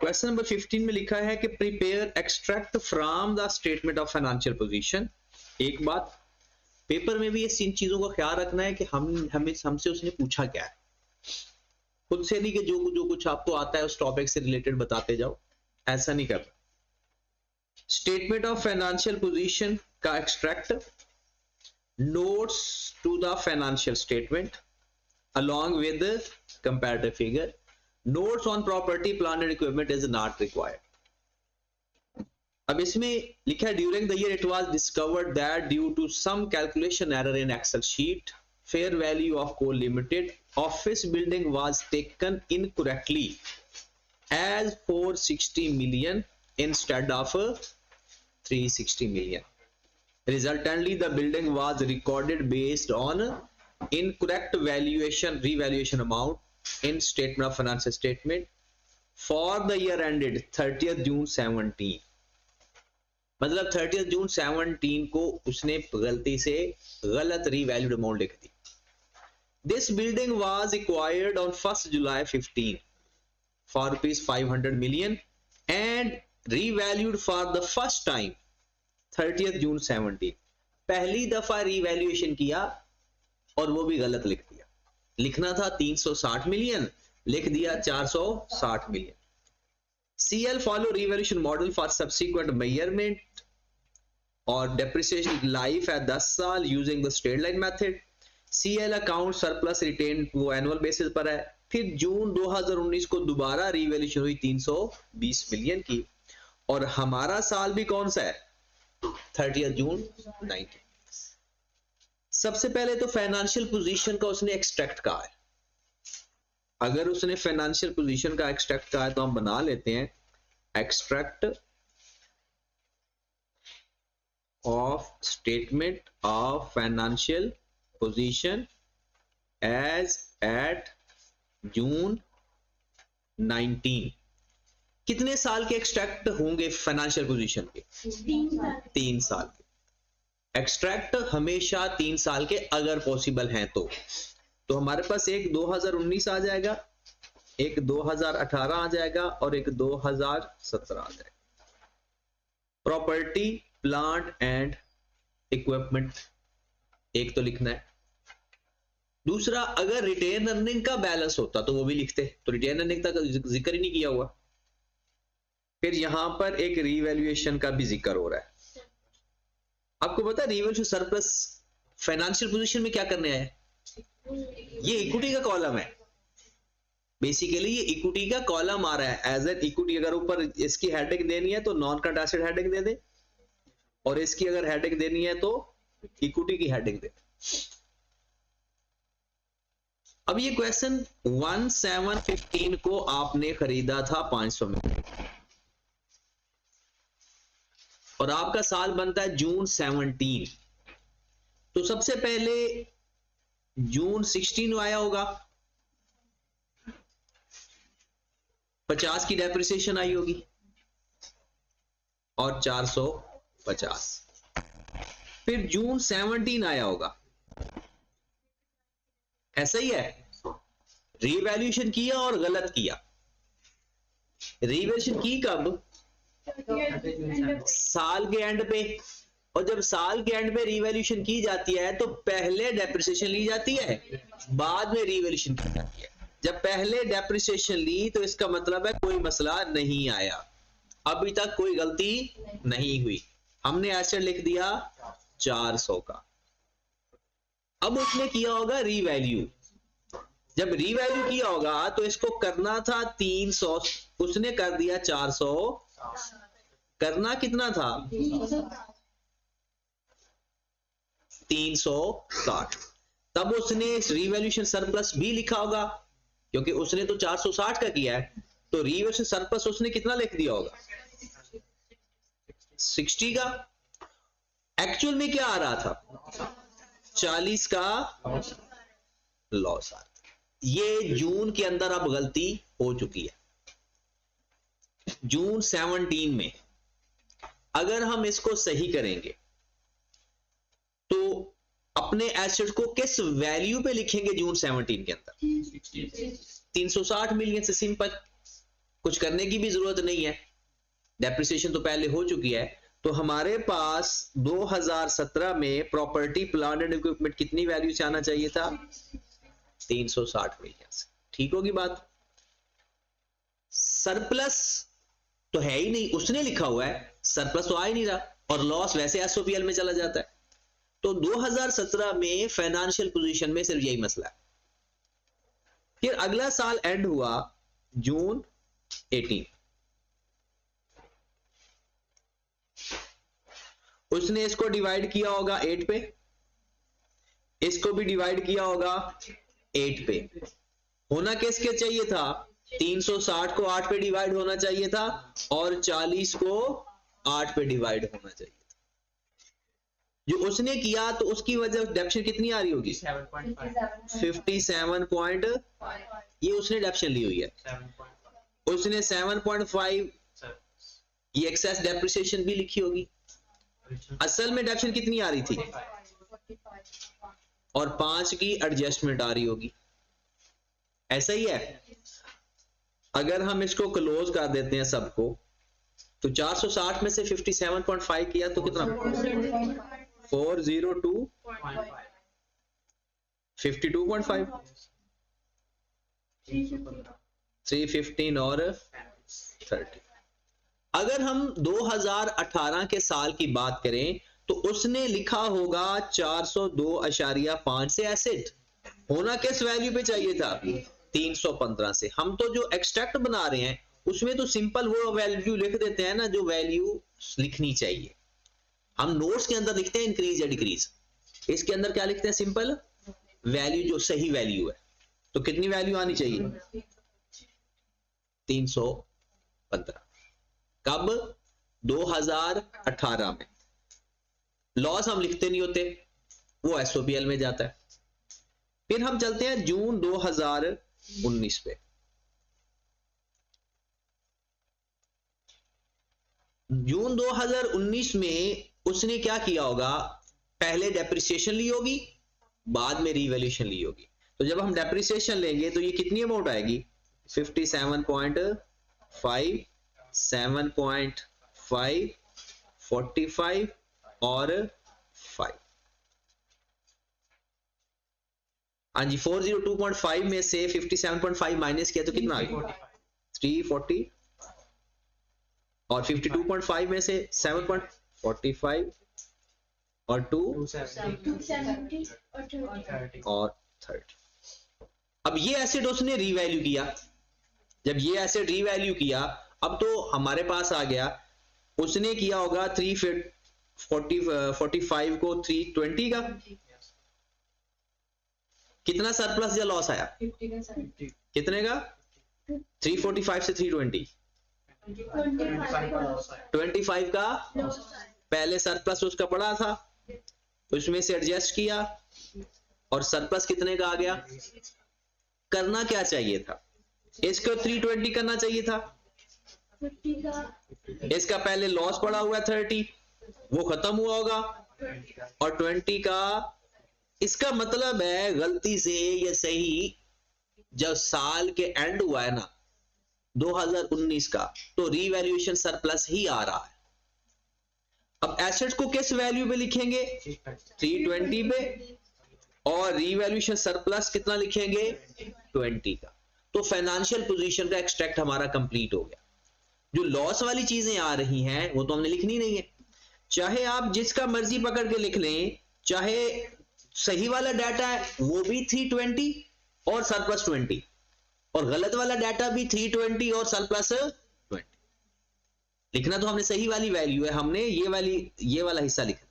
Question number 15 में लिखा है कि prepare extract from the statement of financial position. एक बात पेपर में भी इस इन चीजों का ख्याल रखना है कि हमसे उसने पूछा क्या है, खुद से नहीं कि जो कुछ आपको आता है उस टॉपिक से रिलेटेड बताते जाओ, ऐसा नहीं करना। स्टेटमेंट ऑफ फाइनेंशियल पोजीशन का extract, notes to the financial statement along with the comparative figure, notes on property plant and equipment is not required। अब इसमें लिखा है during the year it was discovered that due to some calculation error in Excel sheet fair value of coal limited office building was taken incorrectly as 460 million instead of 360 million। Resultantly the building was recorded based on incorrect valuation revaluation amount in statement of financial statement for the year ended 30th June 17। मतलब 30th June 17 को उसने गलती से गलत revalued amount लिख दी। This building was acquired on 1st July 15 for rupees 500 million and revalued for the first time 30th June 17। पहली दफा revaluation किया और वो भी गलत लिख दिया, लिखना था 360 मिलियन, लिख दिया 460 million. CL follow revaluation model for subsequent measurement और depreciation life है 10 साल using the straight line method। CL account surplus retained वो annual basis पर है। फिर जून 2019 को दोबारा रिवैल्यूएशन हुई 320 मिलियन की और हमारा साल भी कौन सा है 30 जून 19। सबसे पहले तो फाइनेंशियल पोजीशन का उसने एक्सट्रैक्ट कहा है। अगर उसने फाइनेंशियल पोजीशन का एक्सट्रैक्ट कहा है तो हम बना लेते हैं extract of statement of financial position as at June 19। कितने साल के एक्सट्रैक्ट होंगे फाइनेंशियल पोजीशन के 3 साल के। एक्सट्रैक्ट हमेशा 3 साल के अगर पॉसिबल हैं तो हमारे पास एक 2019 आ जाएगा, एक 2018 आ जाएगा और एक 2017 आ जाएगा। प्रॉपर्टी प्लांट एंड इक्विपमेंट एक तो लिखना है। दूसरा अगर रिटेन अर्निंग का बैलेंस होता तो वो भी लिखते, तो रिटेन अर्निंग का जिक्र ही नहीं किया हुआ। फिर यहां पर एक रीवैल्यूएशन का भी जिक्र हो रहा है। आपको पता है रिवैल्यूएशन सरप्लस फाइनेंशियल पोजीशन में क्या करने आया है? ये इक्विटी का कॉलम है, बेसिकली ये इक्विटी का कॉलम आ रहा है एज एन इक्विटी। अगर ऊपर इसकी हेडिंग देनी है तो नॉन करंट एसेट हेडिंग दे दे और इसकी अगर हेडिंग देनी है तो इक्विटी की हेडिंग दे। अब ये क्वेश्चन 1715 को आपने खरीदा था 500 में और आपका साल बनता है जून 17, तो सबसे पहले जून 16 आया होगा, 50 की डेप्रिसिएशन आई होगी और 450। फिर जून 17 आया होगा, ऐसा ही है। रीवैल्यूएशन किया और गलत किया। रीवैल्यूएशन की कब? साल के एंड पे। और जब साल के एंड पे रीवैल्यूएशन की जाती है तो पहले डेप्रिसिएशन ली जाती है, बाद में रीवैल्यूएशन की जाती है। जब पहले डेप्रिसिएशन ली तो इसका मतलब है कोई मसला नहीं आया, अभी तक कोई गलती नहीं हुई। हमने एसेट लिख दिया 400 का। अब उसने किया होगा रीवैल्यू। जब रीवैल्यू किया होगा तो इसको करना था 300, उसने कर दिया 400। करना कितना था 360। तब उसने रीवैल्यूएशन सरप्लस भी लिखा होगा क्योंकि उसने तो 460 का किया है, तो रीवैल्यूएशन सरप्लस उसने कितना लिख दिया होगा 60 का। एक्चुअल में क्या आ रहा था 40 का लॉस आ रहा। ये जून के अंदर अब गलती हो चुकी है। जून 17 में अगर हम इसको सही करेंगे तो अपने एसेट को किस वैल्यू पे लिखेंगे जून 17 के अंदर? 360 मिलियन से सिंपल, कुछ करने की भी जरूरत नहीं है, डेप्रिसिएशन तो पहले हो चुकी है। तो हमारे पास 2017 में प्रॉपर्टी प्लांट एंड इक्विपमेंट कितनी वैल्यू से आना चाहिए था? 360 मिलियन से। ठीक होगी बात? सरप्लस तो है ही नहीं, उसने लिखा हुआ है, सरप्लस तो आ ही नहीं रहा, और लॉस वैसे एसओपीएल में चला जाता है। तो 2017 में फाइनेंशियल पोजीशन में सिर्फ यही मसला है। फिर अगला साल एंड हुआ जून 18, उसने इसको डिवाइड किया होगा 8 पे, इसको भी डिवाइड किया होगा 8 पे। होना किसके चाहिए था? 360 को 8 पे डिवाइड होना चाहिए था, और 40 को 8 पे डिवाइड होना चाहिए था। जो उसने किया तो उसकी वजह डेप्शन कितनी आ रही होगी? 57 पॉइंट, ये उसने डेप्शन ली हुई है, उसने 7.5 ये एक्सेस डेप्रिसिएशन भी लिखी होगी। असल में डेप्शन कितनी आ रही थी? और 5 की एडजस्टमेंट आ रही होगी। ऐसा ही है। अगर हम इसको क्लोज कर देते हैं सबको, तो 460 में से 57.5 किया तो कितना? 402 52.5 315 और 30। अगर हम 2018 के साल की बात करें तो उसने लिखा होगा 402.5 से एसेट। होना किस वैल्यू पे चाहिए था? 315 से। हम तो जो एक्सट्रैक्ट बना रहे हैं उसमें तो सिंपल वो वैल्यू लिख देते हैं ना जो वैल्यू लिखनी चाहिए। हम नोट्स के अंदर लिखते हैं इंक्रीज या डिक्रीज, इसके अंदर क्या लिखते हैं? सिंपल वैल्यू जो सही वैल्यू है। तो कितनी वैल्यू आनी चाहिए? 315। कब? 2018 में। लॉस हम लिखते नहीं होते, वो एसओपीएल में जाता है। फिर हम चलते हैं जून 2019 पे। जून 2019 में उसने क्या किया होगा? पहले डेप्रिसिएशन ली होगी, बाद में रीवैल्यूएशन ली होगी। तो जब हम डेप्रिसिएशन लेंगे तो ये कितनी अमाउंट आएगी? 57.5, 7.5, 45 और 5। हाँ जी, 402.5 में से 57.5 माइनस किया तो कितना आ गया? 340, और 52.5 में से 7.45 और 270 और 30। अब ये एसेट उसने रीवैल्यू किया। जब ये एसेट रीवैल्यू किया, अब तो हमारे पास आ गया, उसने किया होगा 345 को 320 का। कितना सरप्लस या लॉस आया? 50 कितने का? 345 से 320, 25 का पहले सरप्लस उसका पड़ा था, उसमें से एडजस्ट किया, और सरप्लस कितने का आ गया? करना क्या चाहिए था? इसको 320 करना चाहिए था। इसका पहले लॉस पड़ा हुआ 30, वो खत्म हुआ होगा, और 20 का, इसका मतलब है गलती से या सही, जब साल के एंड हुआ है ना 2019 का, तो रीवैल्यूएशन सरप्लस ही आ रहा है। अब एसेट को किस वैल्यू पे लिखेंगे? 320 पे, और रीवैल्यूएशन सरप्लस कितना लिखेंगे? 20 का। तो फाइनेंशियल पोजीशन का एक्सट्रैक्ट हमारा कंप्लीट हो गया। जो लॉस वाली चीजें आ रही हैं वो तो हमने लिखनी नहीं है, चाहे आप जिसका मर्जी पकड़ के लिख लें, चाहे सही वाला डाटा है वो भी 320 और सरप्लस 20, और गलत वाला डाटा भी 320 और सरप्लस 20। लिखना तो हमने सही वाली वैल्यू है, हमने ये वाला हिस्सा लिखना।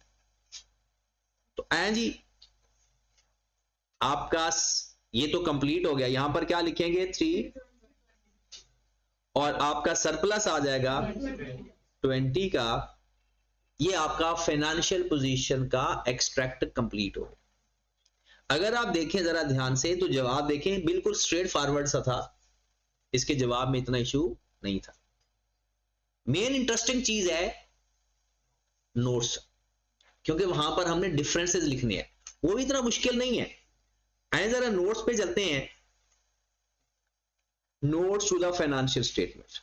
तो जी आपका ये तो कंप्लीट हो गया। यहां पर क्या लिखेंगे? 3, और आपका सरप्लस आ जाएगा 20 का। ये आपका फाइनेंशियल पोजीशन का एक्सट्रैक्ट कंप्लीट हो गया। अगर आप देखें जरा ध्यान से तो जवाब देखें, बिल्कुल स्ट्रेट फॉरवर्ड सा था, इसके जवाब में इतना इशू नहीं था। मेन इंटरेस्टिंग चीज है नोट्स, क्योंकि वहां पर हमने डिफरेंसेस लिखने हैं। वो भी इतना मुश्किल नहीं है। आए जरा नोट्स पे चलते हैं, notes to the financial statement.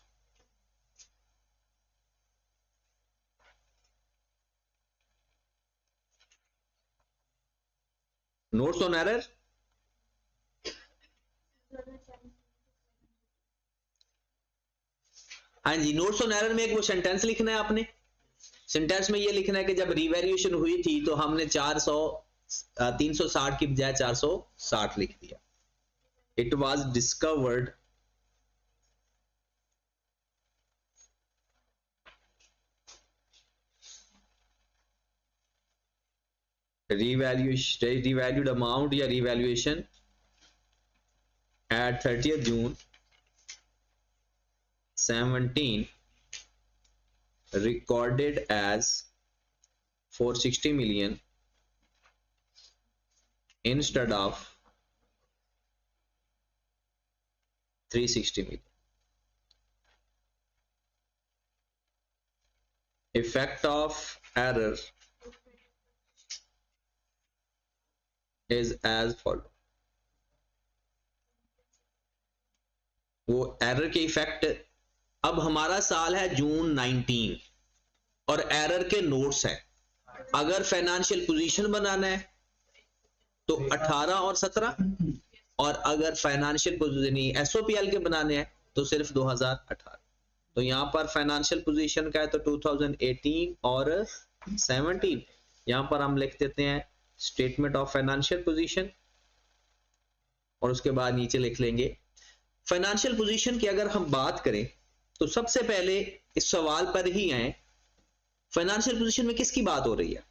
Notes on error, हाँ जी, नोट्स ऑन एरर में एक वो सेंटेंस लिखना है आपने। सेंटेंस में ये लिखना है कि जब रिवैल्यूएशन हुई थी तो हमने 360 की बजाय 460 लिख दिया। It was discovered revalued amount या revaluation at 30th June 17 recorded as 460 million instead of 360 million. Effect of error is as follow. वो एरर के इफेक्ट, अब हमारा साल है जून 19 और एरर के नोट्स हैं। अगर फाइनेंशियल पोजीशन बनाना है तो 18 और 17, और अगर फाइनेंशियल पोजीशन एसओपीएल के बनाने हैं तो सिर्फ 2018। तो यहां पर फाइनेंशियल पोजीशन का है तो 2018 और 17। यहां पर हम लिख देते हैं स्टेटमेंट ऑफ फाइनेंशियल पोजीशन, और उसके बाद नीचे लिख लेंगे फाइनेंशियल पोजीशन की। अगर हम बात करें तो सबसे पहले इस सवाल पर ही आए, फाइनेंशियल पोजीशन में किसकी बात हो रही है?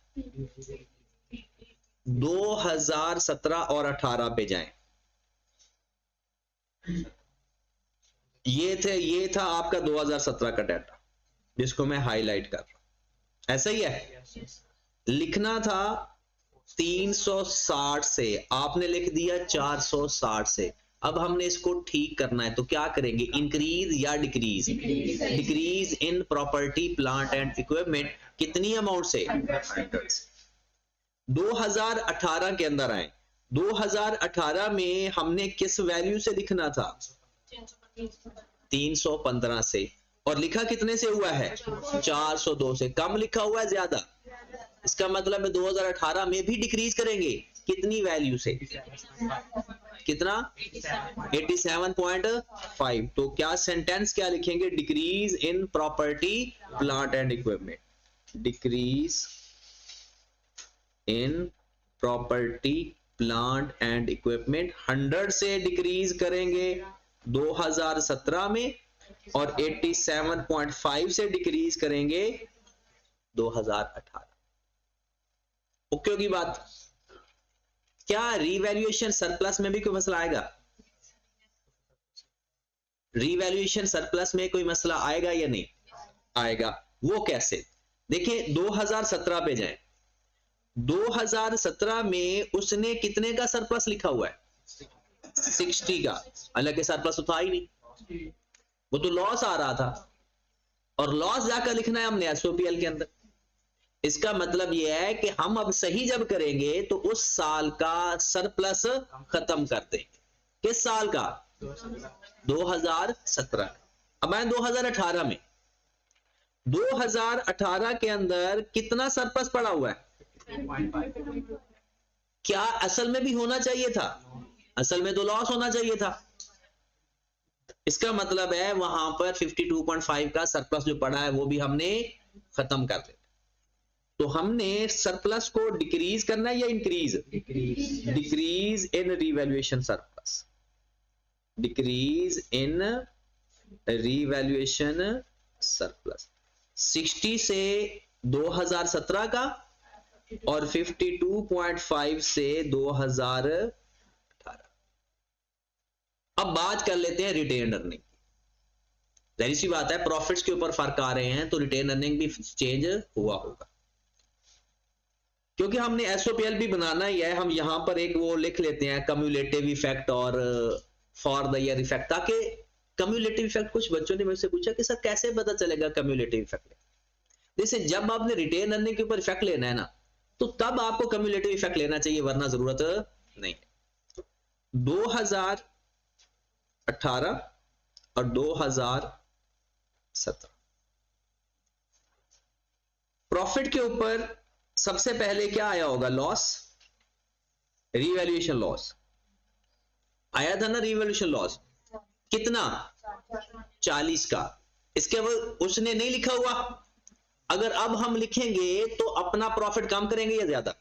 2017 और 18 पे जाएं। ये था आपका 2017 का डाटा जिसको मैं हाईलाइट कर रहा हूं, ऐसा ही है। लिखना था 360 से, आपने लिख दिया 460 से। अब हमने इसको ठीक करना है तो क्या करेंगे? इंक्रीज या decrease? Decrease in property plant and equipment. कितनी अमाउंट से? 2018 के अंदर आए। 2018 में हमने किस वैल्यू से लिखना था? 315 से। और लिखा कितने से हुआ है? 402 से। कम लिखा हुआ है ज्यादा? इसका मतलब है 2018 में भी डिक्रीज करेंगे। कितनी वैल्यू से? कितना? 87.5। तो क्या सेंटेंस क्या लिखेंगे? Decrease in property plant and equipment. Decrease in property plant and equipment 100 से डिक्रीज करेंगे 2017 में, और 87.5 से डिक्रीज करेंगे 2018। ओके होगी बात? क्या रिवैल्यूएशन सरप्लस में भी कोई मसला आएगा? रिवैल्यूएशन सरप्लस में कोई मसला आएगा या नहीं आएगा? वो कैसे? देखिए 2017 पे जाएं। 2017 में उसने कितने का सरप्लस लिखा हुआ है? 60 का। हालांकि सरप्लस तो था ही नहीं, वो तो लॉस आ रहा था, और लॉस जाकर लिखना है हमने एसओपीएल के अंदर। इसका मतलब यह है कि हम अब सही जब करेंगे तो उस साल का सरप्लस खत्म कर देंगे। किस साल का? 2017। अब आए 2018 में। 2018 के अंदर कितना सरप्लस पड़ा हुआ है? क्या असल में भी होना चाहिए था? असल में तो लॉस होना चाहिए था। इसका मतलब है वहां पर 52.5 का सरप्लस जो पड़ा है वो भी हमने खत्म कर दिया। तो हमने सरप्लस को डिक्रीज करना है या increase? Decrease in revaluation surplus. Decrease in revaluation surplus 60 से 2017 का, और 52.5 से 2018। अब बात कर लेते हैं रिटेन अर्निंग। जाहिर सी बात है प्रॉफिट्स के ऊपर फर्क आ रहे हैं तो रिटेन अर्निंग भी चेंज हुआ होगा, क्योंकि हमने एसओपीएल भी बनाना ही है। हम यहां पर एक वो लिख लेते हैं कम्युलेटिव इफेक्ट और फॉर द ईयर इफेक्ट, ताकि कम्युलेटिव इफेक्ट, कुछ बच्चों ने मुझसे पूछा कि सर कैसे पता चलेगा कम्युलेटिव इफेक्ट? जैसे जब आपने रिटेन अर्निंग के ऊपर इफेक्ट लेना है ना, तो तब आपको कम्युलेटिव इफेक्ट लेना चाहिए, वरना जरूरत नहीं है। 2018 और 2017 प्रॉफिट के ऊपर सबसे पहले क्या आया होगा? लॉस, रीवैल्यूएशन लॉस आया था ना, रीवैल्यूएशन लॉस कितना? 40 का। इसके बाद उसने नहीं लिखा हुआ। अगर अब हम लिखेंगे तो अपना प्रॉफिट कम करेंगे या ज्यादा?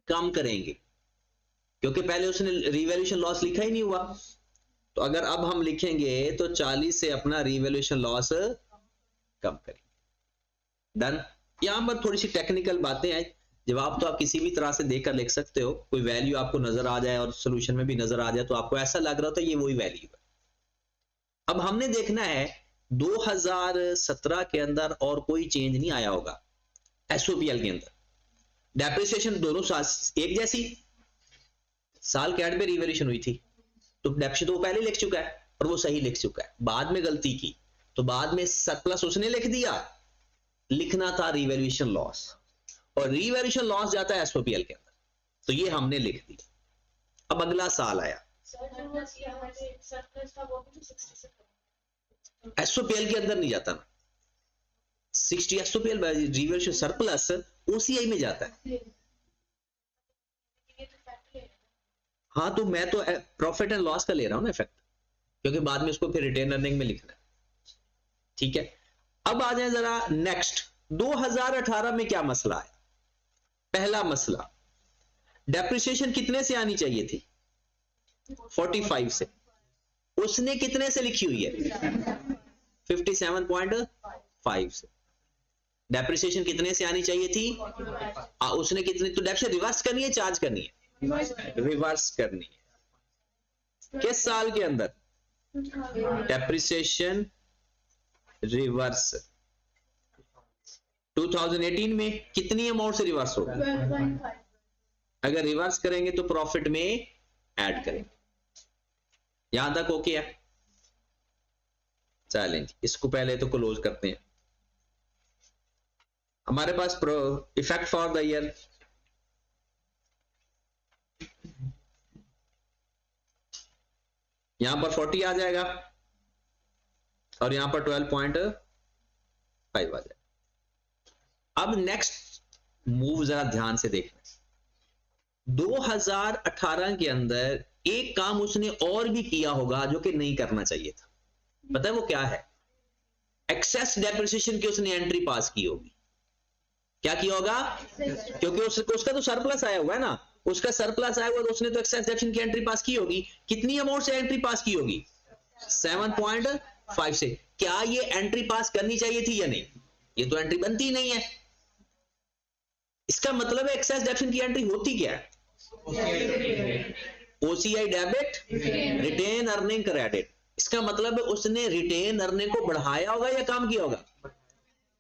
कम करेंगे, क्योंकि पहले उसने रीवैल्यूएशन लॉस लिखा ही नहीं हुआ। तो अगर अब हम लिखेंगे तो 40 से अपना रीवैल्यूएशन लॉस कम करेंगे। डन। यहां पर थोड़ी सी टेक्निकल बातें आई, जवाब तो आप किसी भी तरह से देकर लिख सकते हो। कोई वैल्यू आपको नजर आ जाए और सोल्यूशन में भी नजर आ जाए तो आपको ऐसा लग रहा होता है ये वही वैल्यू है। अब हमने देखना है 2017 के अंदर और कोई चेंज नहीं आया होगा एसओपीएल के अंदर। डेप्रिसिएशन दोनों एक जैसी, साल के एंड पे रिवैल्यूएशन हुई थी, तो डेप्रिसिएशन तो वो पहले लिख चुका है और वो सही लिख चुका है। बाद में गलती की तो बाद में सरप्लस उसने लिख दिया, लिखना था रिवैल्यूएशन लॉस, और रिवैल्यूएशन लॉस जाता है एसओपीएल के अंदर, तो ये हमने लिख दिया। अब अगला साल आया, एसओपीएल के अंदर नहीं जाता ना, 60 एसओपीएल रिवैल्यूएशन सरप्लस ओसीआई में जाता है। हाँ, तो मैं तो प्रॉफिट एंड लॉस का ले रहा हूं ना इफेक्ट, क्योंकि बाद में उसको फिर रिटेन अर्निंग में लिखना है। ठीक है, अब आ जाए जरा नेक्स्ट 2018 में क्या मसला है। पहला मसला, डेप्रिसिएशन कितने से आनी चाहिए थी? 45 से। उसने कितने से लिखी हुई है? 57.5 से। डेप्रिसिएशन कितने से आनी चाहिए थी? उसने कितने, तो डेप्रिसिएशन रिवर्स करनी है, चार्ज करनी है? रिवर्स करनी है। किस साल के अंदर? डेप्रिसिएशन रिवर्स 2018 में। कितनी अमाउंट से रिवर्स होगा? अगर रिवर्स करेंगे तो प्रॉफिट में ऐड करेंगे। यहां तक ओके है? चलें, इसको पहले तो क्लोज करते हैं। हमारे पास इफेक्ट फॉर द ईयर, यहां पर 40 आ जाएगा और यहां पर 12.5 आ जाएगा। अब नेक्स्ट मूव जरा ध्यान से देखना। 2018 के अंदर एक काम उसने और भी किया होगा जो कि नहीं करना चाहिए था। पता है वो क्या है? एक्सेस डेप्रिसिएशन की उसने एंट्री पास की होगी। क्या किया होगा? क्योंकि उसका तो सरप्लस आया हुआ है ना, उसका सरप्लस आया हुआ तो उसने तो एक्सेस डेप्रिसिएशन की एंट्री पास की होगी। कितनी अमाउंट से एंट्री पास की होगी? 7.5 से। क्या ये एंट्री पास करनी चाहिए थी या नहीं? ये तो एंट्री बनती ही नहीं है। इसका मतलब है एक्सेस डेप्रिसिएशन की एंट्री होती क्या है? OCI debit, retained earning credit. इसका मतलब है उसने रिटेन अर्निंग को बढ़ाया होगा या कम किया होगा?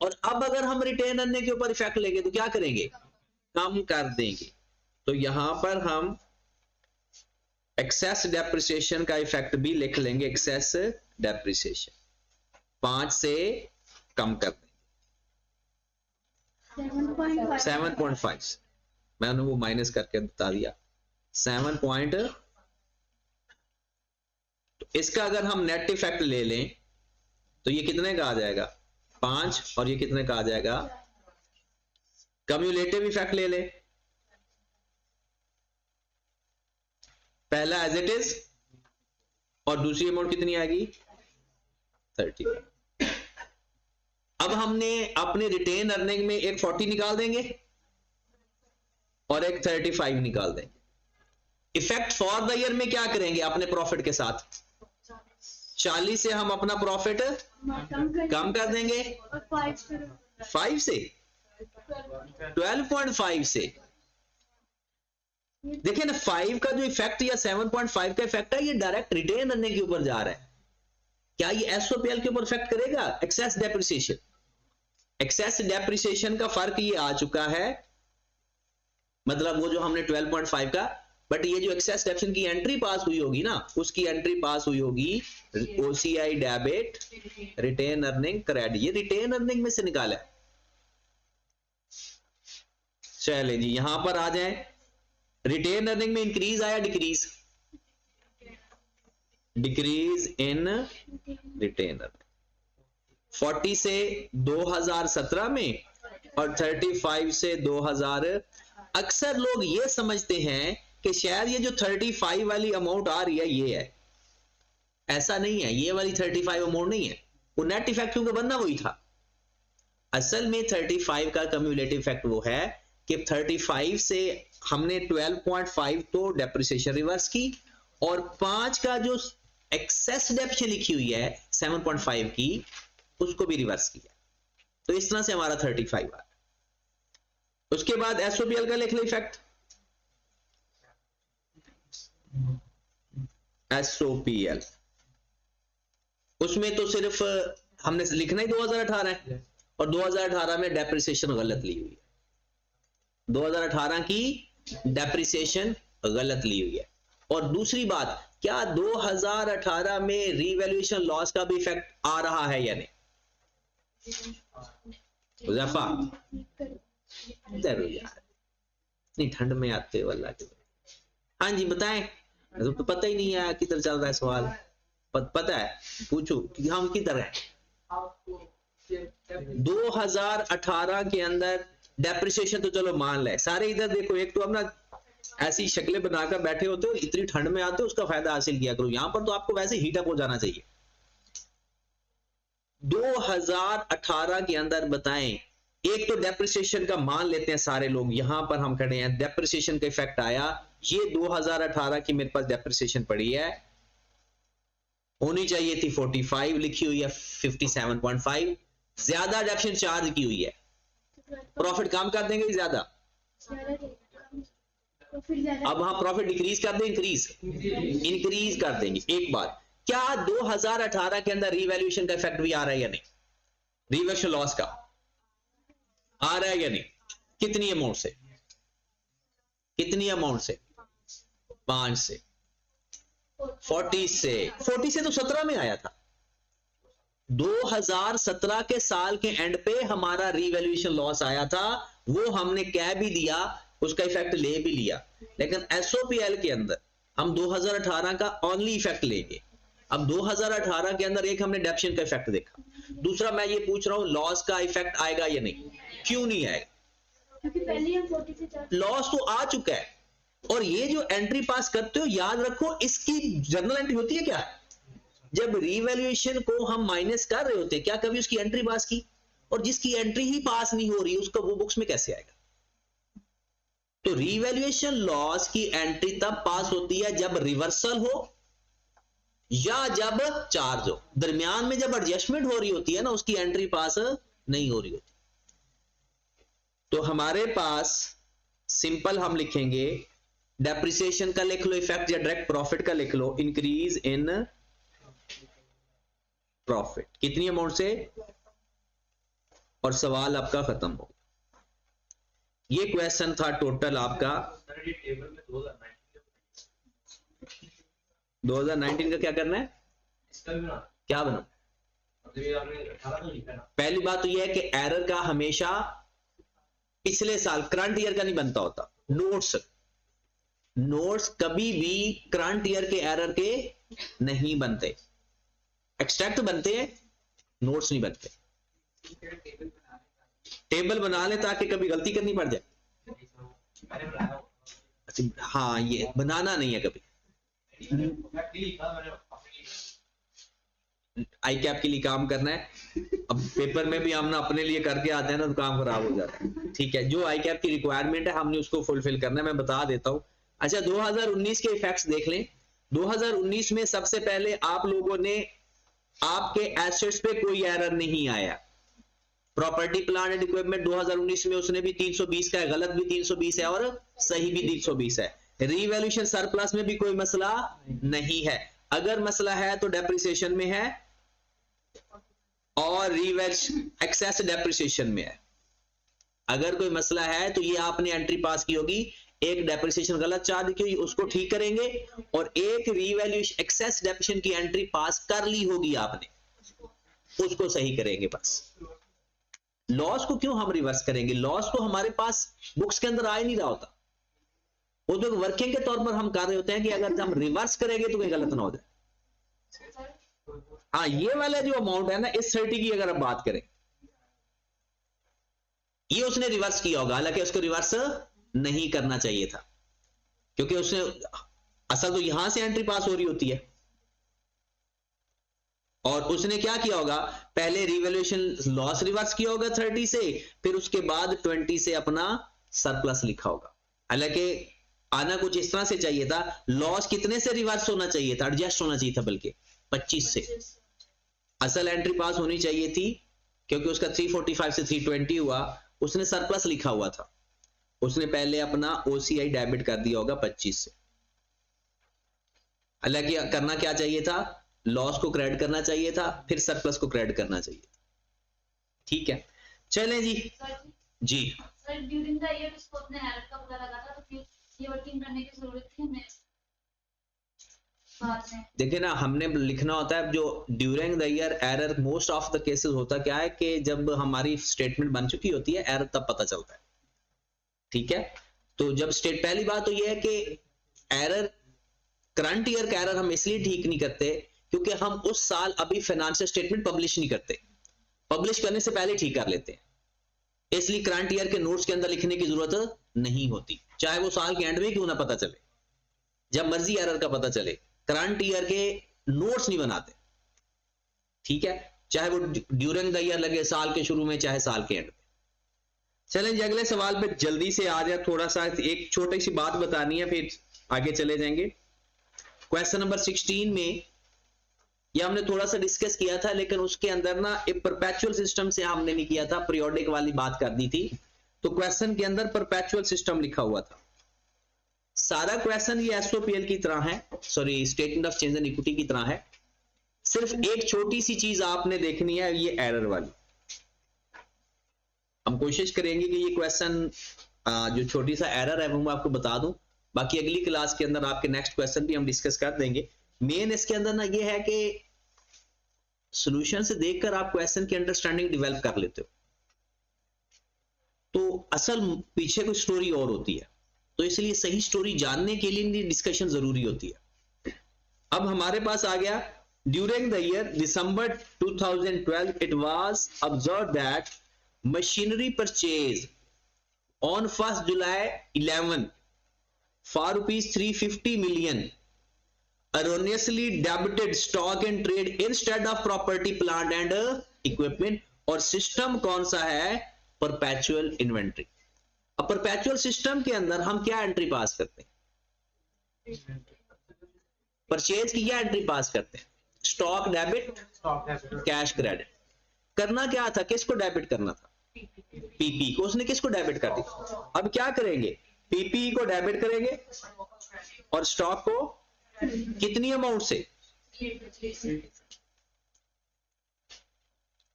और अब अगर हम रिटेन अर्निंग के ऊपर इफेक्ट लेंगे तो क्या करेंगे? कम कर देंगे। तो यहां पर हम एक्सेस डेप्रिसिएशन का इफेक्ट भी लिख लेंगे। एक्सेस डेप्रिसिएशन 5 से कम कर देंगे, 7.5। मैंने वो माइनस करके बता दिया 7 पॉइंट। तो इसका अगर हम नेट इफेक्ट ले लें तो ये कितने का आ जाएगा? 5। और ये कितने का आ जाएगा? कम्युलेटिव इफेक्ट ले ले, पहला एज इट इज और दूसरी अमाउंट कितनी आएगी? 30। अब हमने अपने रिटेन अर्निंग में एक 40 निकाल देंगे और एक 35 निकाल देंगे। इफेक्ट फॉर द ईयर में क्या करेंगे अपने प्रॉफिट के साथ? 40 से हम अपना प्रॉफिट कम कर देंगे, 5 से 12.5 से। देखिए ना, 5 का जो इफेक्ट या 7.5 का इफेक्ट है ये डायरेक्ट रिटेन अर्निंग के ऊपर जा रहा है। क्या ये एसओपीएल के ऊपर इफेक्ट करेगा? एक्सेस डेप्रिसिएशन, एक्सेस डेप्रिसिएशन का फर्क ये आ चुका है, मतलब वो जो हमने 12.5 का, बट ये जो एक्सेस डेप्रिसिएशन की एंट्री पास हुई होगी ना, उसकी एंट्री पास हुई होगी OCI debit, retained earning credit. ये रिटेन अर्निंग में से निकाला है। चले जी यहां पर आ जाए, रिटेन अर्निंग में इंक्रीज आया decrease, decrease in retained earning 40 से 2017 में और 35 से 2000। अक्सर लोग ये समझते हैं कि शायद ये जो 35 वाली अमाउंट आ रही है ये है, ऐसा नहीं है, ये वाली 35 अमाउंट नहीं है, वो नेट इफेक्ट क्योंकि बनना वही था। असल में 35 का कम्युलेटिव इफेक्ट वो है कि 35 से हमने 12.5 तो डेप्रिसिएशन रिवर्स की और 5 का जो एक्सेस डेप्रिसिएशन लिखी हुई है 7.5 की उसको भी रिवर्स किया, तो इस तरह से हमारा 35 आ गया। उसके बाद एसओपीएल का लिख लो इफेक्ट, एसओपीएल उसमें तो सिर्फ हमने लिखना ही 2018 है और 2018 में डेप्रिसिएशन गलत ली हुई है, 2018 की डेप्रिसिएशन गलत ली हुई है। और दूसरी बात, क्या 2018 में रीवैल्यूएशन लॉस का भी इफेक्ट आ रहा है या नहीं? जफा नहीं ठंड में आते हो अल्लाह के। हाँ जी बताएं, तो पता ही नहीं है किधर चल रहा है सवाल, पता है पूछो कि हम किधर हैं। 2018 के अंदर डेप्रिसिएशन तो चलो मान ले, सारे इधर देखो, एक तो अपना ऐसी शक्लें बनाकर बैठे होते हो, इतनी ठंड में आते हो, उसका फायदा हासिल किया करो। यहां पर तो आपको वैसे हीटअप हो जाना चाहिए। 2018 के अंदर बताएं, एक तो डेप्रिसिएशन का मान लेते हैं सारे लोग, यहां पर हम खड़े हैं, डेप्रिसिएशन का इफेक्ट आया, ये 2018 की मेरे पास डेप्रिसिएशन पड़ी है, होनी चाहिए थी 45, लिखी हुई है 57.5, ज्यादा डेप्रिसिएशन चार्ज की हुई है, प्रॉफिट कम कर देंगे ज्यादा, अब हाँ प्रॉफिट डिक्रीज कर दें, इंक्रीज कर देंगे। एक बात, क्या 2018 के अंदर रीवैल्यूएशन का इफेक्ट भी आ रहा है या नहीं? रीवैल्यूएशन लॉस का आ रहा है या नहीं? कितनी अमाउंट से, कितनी अमाउंट से? 5 से, 40 से, 40 से तो 17 में आया था। 2017 के साल के एंड पे हमारा रीवैल्यूएशन लॉस आया था, वो हमने कह भी दिया, उसका इफेक्ट ले भी लिया, लेकिन एसओपीएल के अंदर हम 2018 का ओनली इफेक्ट लेंगे। अब 2018 के अंदर एक हमने डेप्रिसिएशन का इफेक्ट देखा, दूसरा मैं ये पूछ रहा हूं लॉस का इफेक्ट आएगा या नहीं? क्यों नहीं आएगा? क्योंकि पहले हम 40 से लॉस तो आ चुका है, और ये जो एंट्री पास करते हो याद रखो, इसकी जर्नल एंट्री होती है क्या? जब रीवैल्यूएशन को हम माइनस कर रहे होते, क्या कभी उसकी एंट्री पास की? और जिसकी एंट्री ही पास नहीं हो रही उसका वो बुक्स में कैसे आएगा? तो रीवैल्यूएशन लॉस की एंट्री तब पास होती है जब रिवर्सल हो या जब चार्ज हो, दरमियान में जब एडजस्टमेंट हो रही होती है ना, उसकी एंट्री पास नहीं हो रही होती। तो हमारे पास सिंपल हम लिखेंगे, डेप्रिसिएशन का लिख लो इफेक्ट या डायरेक्ट प्रॉफिट का लिख लो, इंक्रीज इन प्रॉफिट कितनी अमाउंट से, और सवाल आपका खत्म हो। ये क्वेश्चन था टोटल आपका 2019 का। क्या करना है, क्या बना? पहली बात तो यह है कि एरर का हमेशा पिछले साल करंट ईयर का नहीं बनता होता। नोट्स कभी भी करंट ईयर के एरर के नहीं बनते, एक्सट्रैक्ट बनते हैं, नोट्स नहीं बनते। टेबल बना ले ताकि कभी गलती करनी पड़ जाए। हाँ ये बनाना नहीं है कभी, आई कैप के लिए काम करना है। अब पेपर में भी हम ना अपने लिए करके आते हैं ना तो काम खराब हो जाता है। ठीक है, जो आई कैप की रिक्वायरमेंट है हमने उसको फुलफिल करना है, मैं बता देता हूं। अच्छा 2019 के इफेक्ट्स देख लें। 2019 में सबसे पहले आप लोगों ने, आपके एसेट्स पे कोई एरर नहीं आया। प्रॉपर्टी प्लांट एंड इक्विपमेंट 2019 में उसने भी 320 का है, गलत भी 320 है और सही भी 320 है। रीवैल्यूएशन सरप्लस में भी कोई मसला नहीं है, अगर मसला है तो डेप्रिसिएशन में है और रीवैल्यूएशन एक्सेस डेप्रिसिएशन में है। अगर कोई मसला है तो ये आपने एंट्री पास की होगी, एक डेप्रिसिएशन गलत चार्ज की हुई उसको ठीक करेंगे और एक रीवैल्यूएशन एक्सेस डेप्रिसिएशन की एंट्री पास कर ली होगी आपने, उसको सही करेंगे बस। लॉस को क्यों हम रिवर्स करेंगे? लॉस तो हमारे पास बुक्स के अंदर आ ही नहीं रहा होता, वो तो वर्किंग के तौर पर हम कर रहे होते हैं कि अगर हम रिवर्स करेंगे तो कोई गलत ना हो जाए। हाँ, ये वाला जो अमाउंट है ना इस 30 की अगर हम बात करें, ये उसने रिवर्स किया होगा, हालांकि उसको रिवर्स नहीं करना चाहिए था, क्योंकि उसने असल तो यहां से एंट्री पास हो रही होती है, और उसने क्या किया होगा, पहले रिवैल्यूएशन लॉस रिवर्स किया होगा 30 से, फिर उसके बाद 20 से अपना सरप्लस लिखा होगा। हालांकि आना कुछ इस तरह से चाहिए था, लॉस कितने से रिवर्स होना चाहिए था, एडजस्ट होना चाहिए था, बल्कि 25 से असल एंट्री पास होनी चाहिए थी, क्योंकि उसका 345 से 320 हुआ, उसने सरप्लस लिखा हुआ था, उसने पहले अपना ओसीआई डेबिट कर दिया होगा 25 से। हालांकि करना क्या चाहिए था, लॉस को क्रेडिट करना चाहिए था, फिर सरप्लस को क्रेडिट करना चाहिए था। ठीक है, चलें जी। जी सर, ड्यूरिंग द ईयर उसको अपने एरर का पता लगा था, तो फिर ये वर्किंग करने की जरूरत थी हमें बाद में? देखिए ना, हमने लिखना होता है जो during the year error, most of the cases होता क्या है कि जब हमारी स्टेटमेंट बन चुकी होती है एरर तब पता चलता है। ठीक है, तो जब पहली बात तो ये है कि एरर, करंट ईयर का एरर हम इसलिए ठीक नहीं करते क्योंकि हम उस साल अभी फाइनेंशियल स्टेटमेंट पब्लिश नहीं करते, पब्लिश करने से पहले ठीक कर लेते हैं, इसलिए करंट ईयर के नोट्स के अंदर लिखने की जरूरत नहीं होती, चाहे वो साल के एंड में क्यों ना पता चले, जब मर्जी एरर का पता चले, करंट ईयर के नोट्स नहीं बनाते। ठीक है, चाहे वो ड्यूरिंग द ईयर लगे साल के शुरू में चाहे साल के एंड में। चलें जी, अगले सवाल पे जल्दी से आ जाए, थोड़ा सा एक छोटी सी बात बतानी है फिर आगे चले जाएंगे। क्वेश्चन नंबर 16 में ये हमने थोड़ा सा डिस्कस किया था, लेकिन उसके अंदर ना एक परपेचुअल सिस्टम से हमने नहीं किया था, पीरियोडिक वाली बात कर दी थी, तो क्वेश्चन के अंदर परपेचुअल सिस्टम लिखा हुआ था। सारा क्वेश्चन ये एसओपीएल की तरह है, sorry statement of change and equity की तरह है, सिर्फ एक छोटी सी चीज आपने देखनी है, ये एरर वाली। हम कोशिश करेंगे कि ये क्वेश्चन जो छोटी सा एरर है वो मैं आपको बता दूं, बाकी अगली क्लास के अंदर आपके नेक्स्ट क्वेश्चन भी हम डिस्कस कर देंगे। मेन इसके अंदर ना ये है कि सॉल्यूशन से देखकर आप क्वेश्चन की अंडरस्टैंडिंग डेवलप कर लेते हो, तो असल पीछे कोई स्टोरी और होती है, तो इसलिए सही स्टोरी जानने के लिए डिस्कशन जरूरी होती है। अब हमारे पास आ गया, during the year December 2012 it was observed that machinery purchase on 1st July 11 for ₹350 million erroneously debited stock and trade instead of property, plant and equipment, और सिस्टम कौन सा है, परपेचुअल इन्वेंट्री। अब परपेचुअल सिस्टम के अंदर हम क्या entry पास करते हैं, परचेज की क्या एंट्री पास करते हैं, स्टॉक डेबिट, कैश क्रेडिट। करना क्या था, किसको डेबिट करना था, पीपी को, उसने किसको डेबिट कर दी। अब क्या करेंगे, पीपी को डेबिट करेंगे और स्टॉक को कितनी अमाउंट से,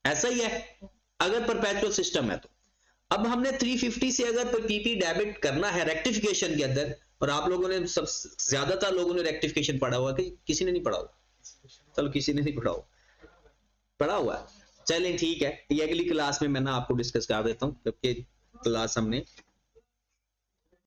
ऐसा ही है अगर परपेचुअल सिस्टम है तो। अब हमने 350 से अगर पीपी डेबिट करना है रेक्टिफिकेशन के अंदर, और आप लोगों ने सब ज्यादातर लोगों ने रेक्टिफिकेशन पढ़ा हुआ, कि किसी ने नहीं पढ़ा हुआ, चलो किसी ने नहीं पढ़ा हुआ, चलें ठीक है, ये अगली क्लास में मैं ना आपको डिस्कस कर देता हूं, जबकि क्लास हमने